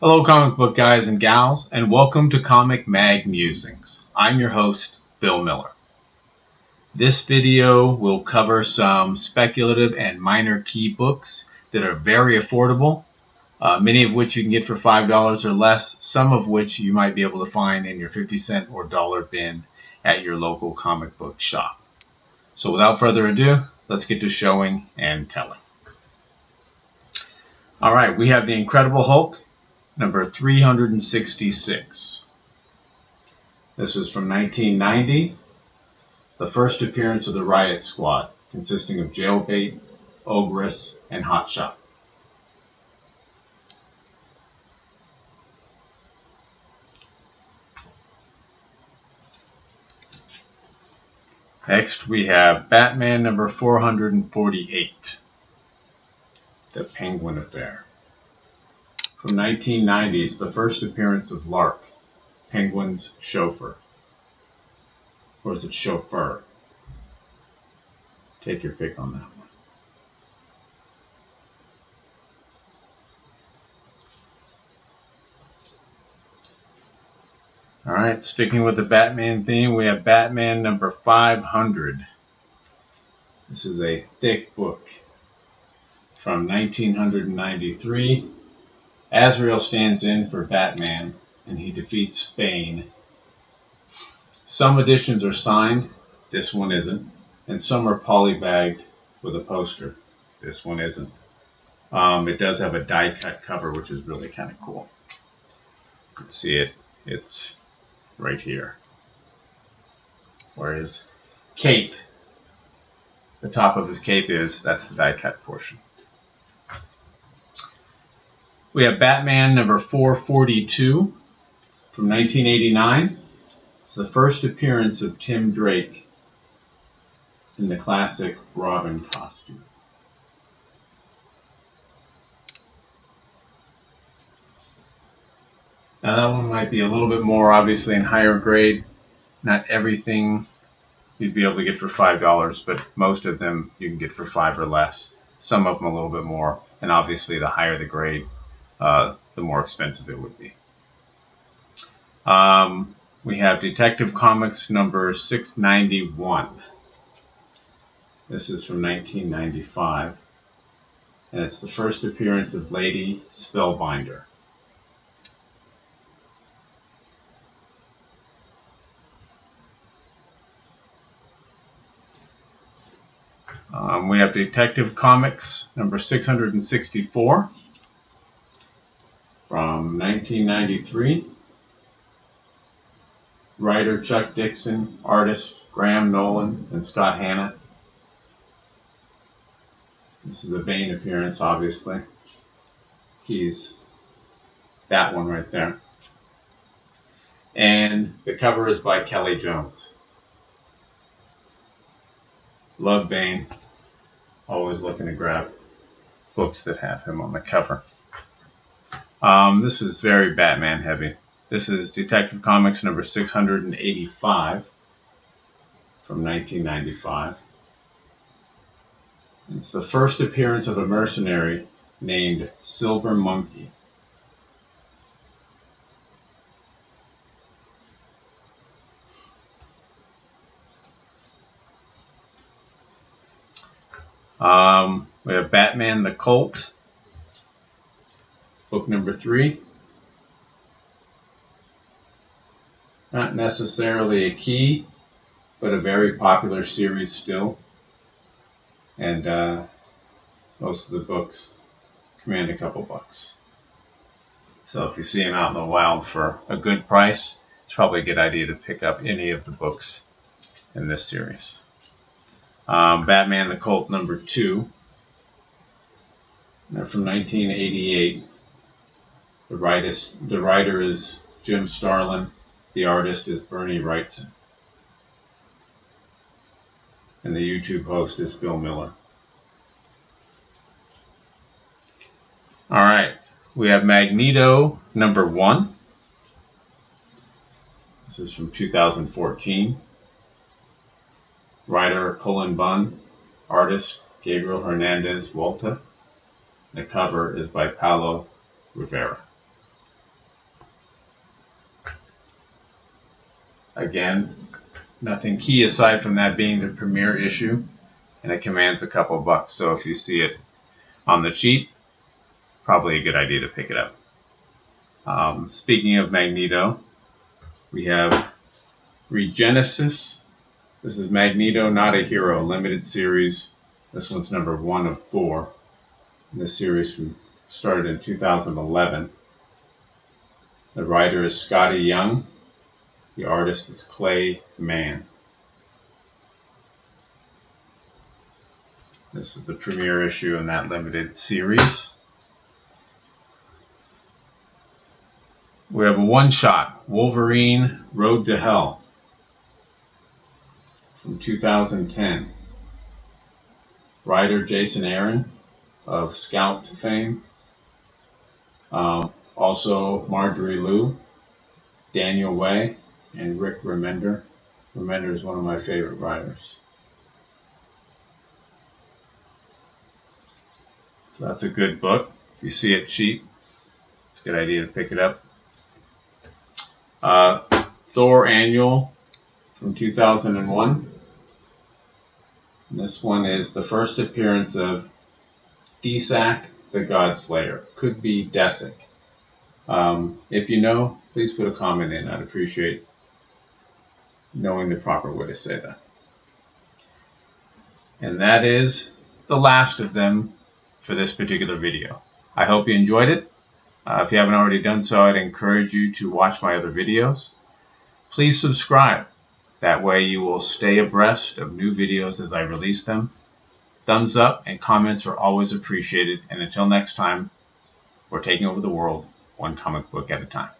Hello comic book guys and gals, and welcome to Comic Mag Musings. I'm your host, Bill Miller. This video will cover some speculative and minor key books that are very affordable, many of which you can get for $5 or less, some of which you might be able to find in your 50-cent or dollar bin at your local comic book shop. So without further ado, let's get to showing and telling. Alright, we have The Incredible Hulk, number 366. This is from 1990. It's the first appearance of the Riot Squad, consisting of Jailbait, Ogress, and Hotshot. Next, we have Batman number 448, The Penguin Affair. From 1990, it's the first appearance of Lark, Penguin's chauffeur. Or is it chauffeur? Take your pick on that one. Alright, sticking with the Batman theme, we have Batman number 500. This is a thick book from 1993. Azrael stands in for Batman, and he defeats Bane. Some editions are signed, this one isn't, and some are polybagged with a poster. This one isn't. It does have a die-cut cover, which is really kind of cool. You can see it. It's right here. Where his cape, the top of his cape is, that's the die-cut portion. We have Batman number 442 from 1989. It's the first appearance of Tim Drake in the classic Robin costume. Now that one might be a little bit more obviously in higher grade. Not everything you'd be able to get for $5, but most of them you can get for $5 or less. Some of them a little bit more, and obviously the higher the grade, the more expensive it would be. We have Detective Comics number 691. This is from 1995, and it's the first appearance of Lady Spellbinder. We have Detective Comics number 664 from 1993. Writer Chuck Dixon, artist Graham Nolan and Scott Hanna. This is a Bane appearance, obviously. He's that one right there. And the cover is by Kelly Jones. Love Bane. Always looking to grab books that have him on the cover. This is very Batman heavy. This is Detective Comics number 685 from 1995. It's the first appearance of a mercenary named Silver Monkey. We have Batman the Colt, book number 3. Not necessarily a key, but a very popular series still. And most of the books command a couple bucks. So if you see them out in the wild for a good price, it's probably a good idea to pick up any of the books in this series. Batman the Colt number 2. They're from 1988. The writer is Jim Starlin. The artist is Bernie Wrightson. And the YouTube host is Bill Miller. Alright, we have Magneto number 1. This is from 2014. Writer Cullen Bunn. Artist Gabriel Hernandez Walta. The cover is by Paulo Rivera. Again, nothing key aside from that being the premiere issue, and it commands a couple bucks. So if you see it on the cheap, probably a good idea to pick it up. Speaking of Magneto, we have Regenesis. This is Magneto, Not a Hero, limited series. This one's number 1 of 4. This series started in 2011. The writer is Scotty Young. The artist is Clay Mann. This is the premiere issue in that limited series. We have a one-shot, Wolverine Road to Hell, from 2010. Writer Jason Aaron of Scout fame. Also Marjorie Liu, Daniel Way, and Rick Remender. Remender is one of my favorite writers. So that's a good book. If you see it cheap, it's a good idea to pick it up. Thor Annual from 2001. And this one is the first appearance of Desak the Godslayer. Could be Desic. If you know, please put a comment in. I'd appreciate knowing the proper way to say that. And that is the last of them for this particular video. I hope you enjoyed it. If you haven't already done so, I'd encourage you to watch my other videos. Please subscribe. That way you will stay abreast of new videos as I release them. Thumbs up and comments are always appreciated. And until next time, we're taking over the world one comic book at a time.